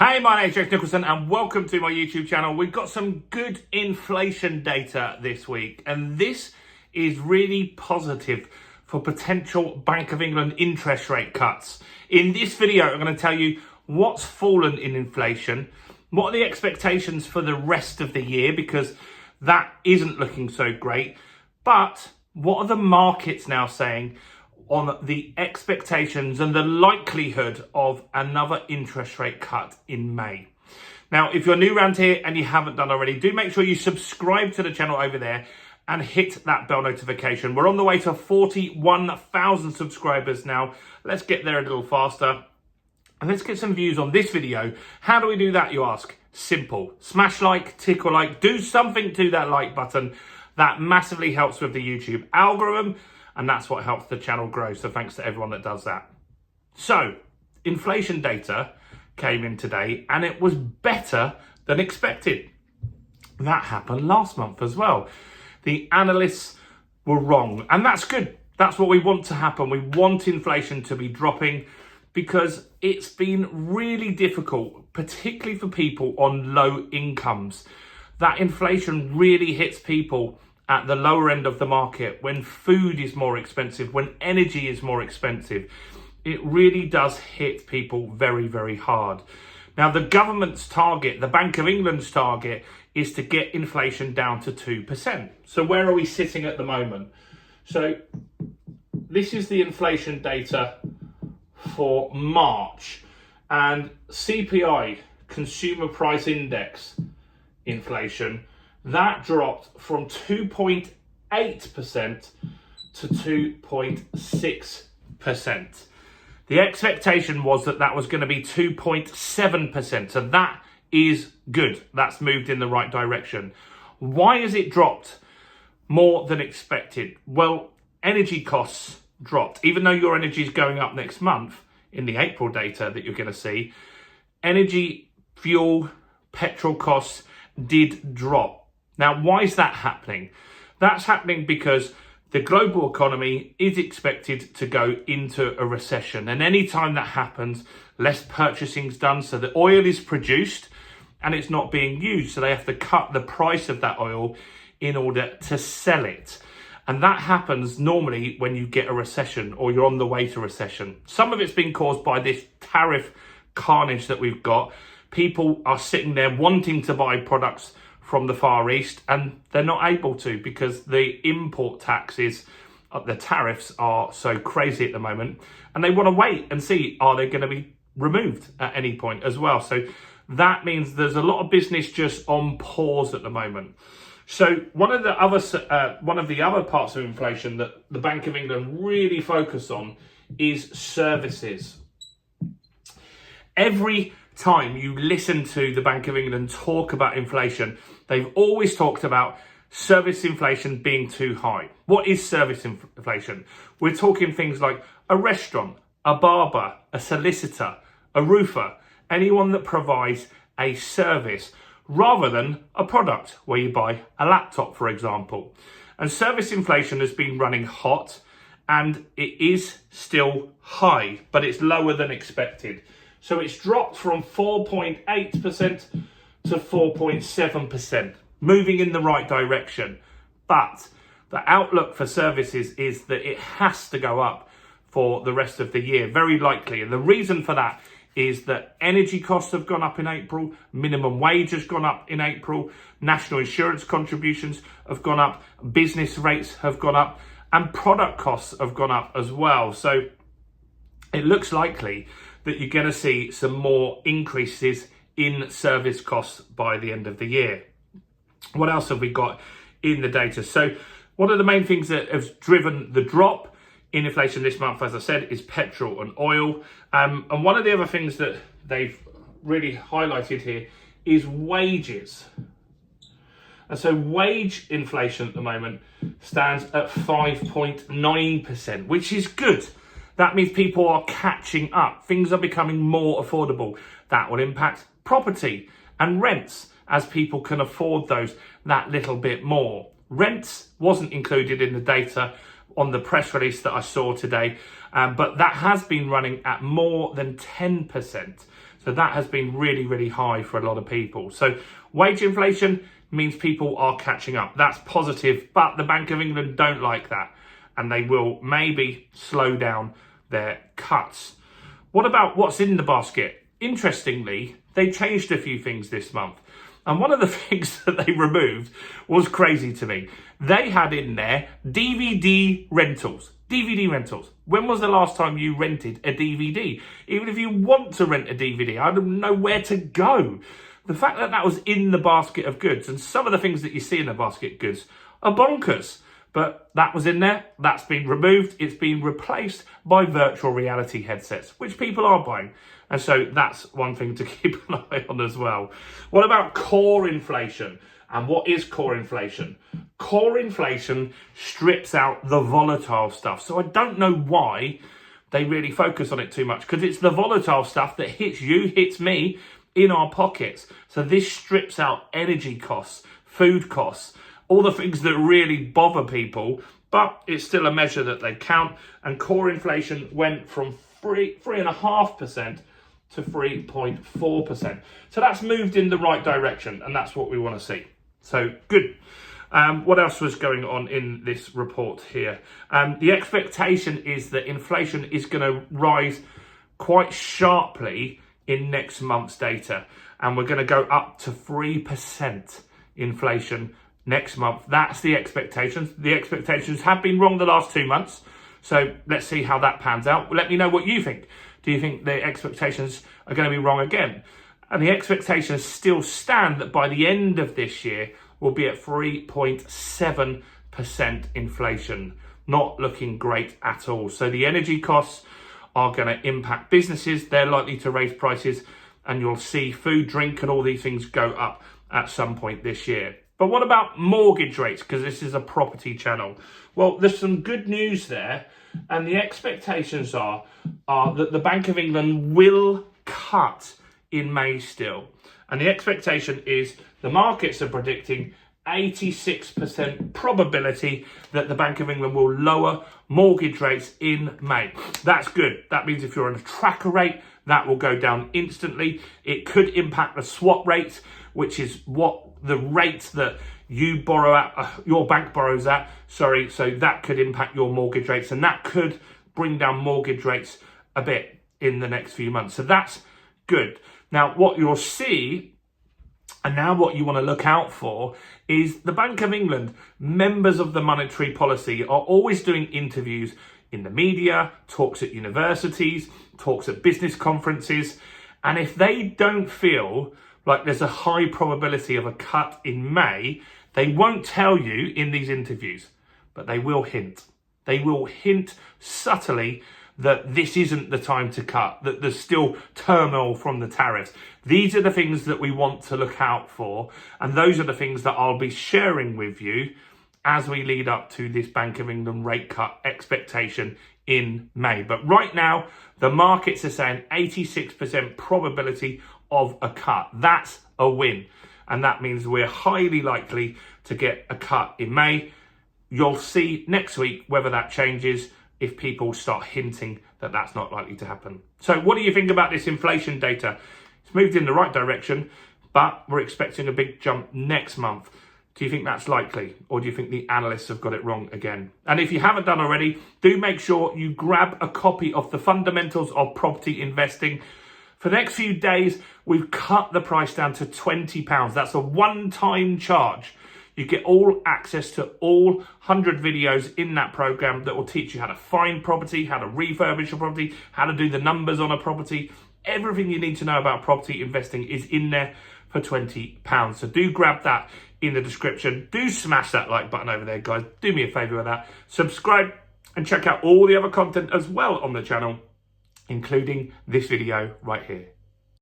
Hey, my name's James Nicholson and welcome to my YouTube channel. We've got some good inflation data this week, and this is really positive for potential Bank of England interest rate cuts. In this video, I'm going to tell you what's fallen in inflation, what are the expectations for the rest of the year, because that isn't looking so great, but what are the markets now saying on the expectations and the likelihood of another interest rate cut in May. Now, if you're new around here and you haven't done already, do make sure you subscribe to the channel over there and hit that bell notification. We're on the way to 41,000 subscribers now. Let's get there a little faster. And let's get some views on this video. How do we do that, you ask? Simple. Smash like, tickle like, do something to that like button. That massively helps with the YouTube algorithm, and that's what helps the channel grow. So thanks to everyone that does that. So, inflation data came in today and it was better than expected. That happened last month as well. The analysts were wrong, and that's good. That's what we want to happen. We want inflation to be dropping because it's been really difficult, particularly for people on low incomes. That inflation really hits people at the lower end of the market, when food is more expensive, when energy is more expensive. It really does hit people very, very hard. Now, the government's target, the Bank of England's target, is to get inflation down to 2%. So where are we sitting at the moment? So this is the inflation data for March, and CPI, Consumer Price Index inflation, that dropped from 2.8% to 2.6%. The expectation was that that was going to be 2.7%. So that is good. That's moved in the right direction. Why has it dropped more than expected? Well, energy costs dropped. Even though your energy is going up next month in the April data that you're going to see, energy, fuel, petrol costs did drop. Now, why is that happening? That's happening because the global economy is expected to go into a recession. And anytime that happens, less purchasing is done. So the oil is produced and it's not being used. So they have to cut the price of that oil in order to sell it. And that happens normally when you get a recession or you're on the way to recession. Some of it's been caused by this tariff carnage that we've got. People are sitting there wanting to buy products from the Far East, and they're not able to because the import taxes, the tariffs are so crazy at the moment, and they want to wait and see, are they going to be removed at any point as well? So that means there's a lot of business just on pause at the moment. So one of the other parts of inflation that the Bank of England really focus on is services. Every time you listen to the Bank of England talk about inflation, they've always talked about service inflation being too high. What is service inflation? We're talking things like a restaurant, a barber, a solicitor, a roofer, anyone that provides a service rather than a product where you buy a laptop, for example. And service inflation has been running hot, and it is still high, but it's lower than expected. So it's dropped from 4.8% to 4.7%, moving in the right direction. But the outlook for services is that it has to go up for the rest of the year, very likely. And the reason for that is that energy costs have gone up in April, minimum wage has gone up in April, national insurance contributions have gone up, business rates have gone up, and product costs have gone up as well. So it looks likely that you're going to see some more increases in service costs by the end of the year. What else have we got in the data? So one of the main things that has driven the drop in inflation this month, as I said, is petrol and oil. And one of the other things that they've really highlighted here is wages. And so wage inflation at the moment stands at 5.9%, which is good. That means people are catching up. Things are becoming more affordable. That will impact property and rents as people can afford those that little bit more. Rents wasn't included in the data on the press release that I saw today, but that has been running at more than 10%. So that has been really, really high for a lot of people. So wage inflation means people are catching up. That's positive, but the Bank of England don't like that, and they will maybe slow down their cuts. What about what's in the basket? Interestingly, they changed a few things this month. And one of the things that they removed was crazy to me. They had in there DVD rentals. DVD rentals. When was the last time you rented a DVD? Even if you want to rent a DVD, I don't know where to go. The fact that that was in the basket of goods, and some of the things that you see in the basket of goods are bonkers. But that was in there, that's been removed, it's been replaced by virtual reality headsets, which people are buying. And so that's one thing to keep an eye on as well. What about core inflation? And what is core inflation? Core inflation strips out the volatile stuff. So I don't know why they really focus on it too much, because it's the volatile stuff that hits you, hits me in our pockets. So this strips out energy costs, food costs, all the things that really bother people, but it's still a measure that they count. And core inflation went from 3.5% to 3.4%. So that's moved in the right direction, and that's what we want to see. So good. What else was going on in this report here? The expectation is that inflation is going to rise quite sharply in next month's data, and we're going to go up to 3% inflation next month. That's the expectations. The expectations have been wrong the last 2 months. So let's see how that pans out. Let me know what you think. Do you think the expectations are going to be wrong again? And the expectations still stand that by the end of this year, we'll be at 3.7% inflation. Not looking great at all. So the energy costs are going to impact businesses. They're likely to raise prices, and you'll see food, drink, and all these things go up at some point this year. But what about mortgage rates? Because this is a property channel. Well, there's some good news there. And the expectations are that the Bank of England will cut in May still. And the expectation is the markets are predicting 86% probability that the Bank of England will lower mortgage rates in May. That's good. That means if you're on a tracker rate, that will go down instantly. It could impact the swap rate, which is what the rate that you borrow at, your bank borrows at, so that could impact your mortgage rates, and that could bring down mortgage rates a bit in the next few months. So that's good. Now, what you'll see, and now what you want to look out for, is the Bank of England, members of the monetary policy, are always doing interviews in the media, talks at universities, talks at business conferences, and if they don't feel like there's a high probability of a cut in May, they won't tell you in these interviews, but they will hint. They will hint subtly that this isn't the time to cut, that there's still turmoil from the tariffs. These are the things that we want to look out for, and those are the things that I'll be sharing with you as we lead up to this Bank of England rate cut expectation in May. But right now, the markets are saying 86% probability of a cut. That's a win. And that means we're highly likely to get a cut in May. You'll see next week whether that changes if people start hinting that that's not likely to happen. So what do you think about this inflation data? It's moved in the right direction, but we're expecting a big jump next month. Do you think that's likely, or do you think the analysts have got it wrong again? And if you haven't done already, do make sure you grab a copy of The Fundamentals of Property Investing. For the next few days, we've cut the price down to £20. That's a one-time charge. You get all access to all 100 videos in that program that will teach you how to find property, how to refurbish a property, how to do the numbers on a property. Everything you need to know about property investing is in there for £20. So do grab that in the description. Do smash that like button over there, guys. Do me a favour with that. Subscribe and check out all the other content as well on the channel, including this video right here.